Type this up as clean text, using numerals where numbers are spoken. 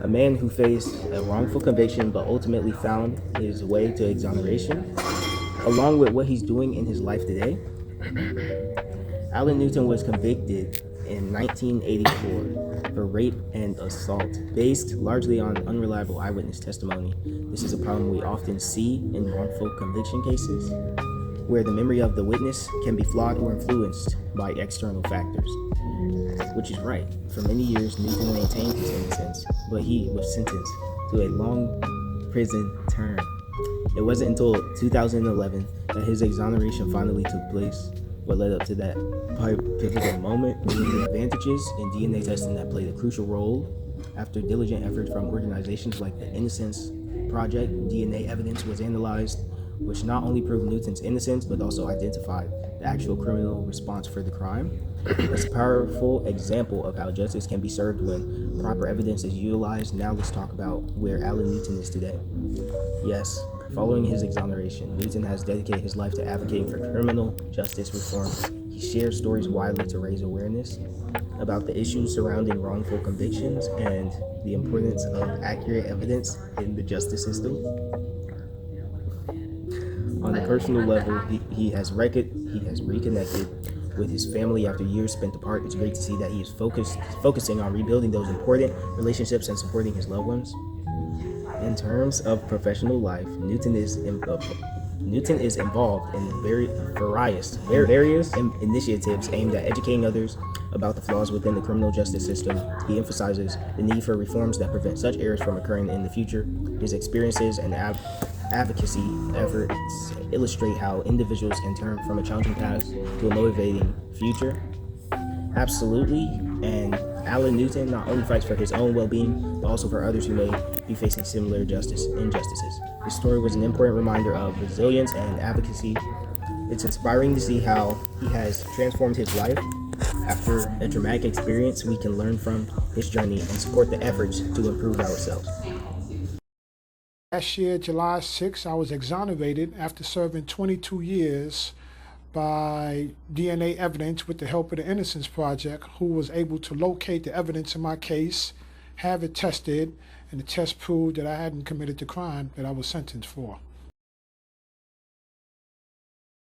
A man who faced a wrongful conviction but ultimately found his way to exoneration, along with what he's doing in his life today. Alan Newton was convicted in 1984 for rape and assault, based largely on unreliable eyewitness testimony. This is a problem we often see in wrongful conviction cases, where the memory of the witness can be flawed or influenced by external factors. Which is right. For many years, Newton maintained his innocence, but he was sentenced to a long prison term. It wasn't until 2011 that his exoneration finally took place. What led up to that pivotal moment were the advantages in DNA testing that played a crucial role. After diligent efforts from organizations like the Innocence Project, DNA evidence was analyzed, which not only proved Newton's innocence, but also identified the actual criminal response for the crime. It's a powerful example of how justice can be served when proper evidence is utilized. Now let's talk about where Alan Newton is today. Yes, following his exoneration, Newton has dedicated his life to advocating for criminal justice reform. He shares stories widely to raise awareness about the issues surrounding wrongful convictions and the importance of accurate evidence in the justice system. On a personal level, he has reconnected with his family after years spent apart. It's great to see that he is focusing on rebuilding those important relationships and supporting his loved ones. In terms of professional life, Newton is involved in various initiatives aimed at educating others about the flaws within the criminal justice system. He emphasizes the need for reforms that prevent such errors from occurring in the future. His experiences and advocacy efforts illustrate how individuals can turn from a challenging past to a motivating future. Absolutely, and Alan Newton not only fights for his own well-being, but also for others who may be facing similar injustices. His story was an important reminder of resilience and advocacy. It's inspiring to see how he has transformed his life. After a traumatic experience, we can learn from his journey and support the efforts to improve ourselves. Last year, July 6, I was exonerated after serving 22 years by DNA evidence with the help of the Innocence Project, who was able to locate the evidence in my case, have it tested, and the test proved that I hadn't committed the crime that I was sentenced for.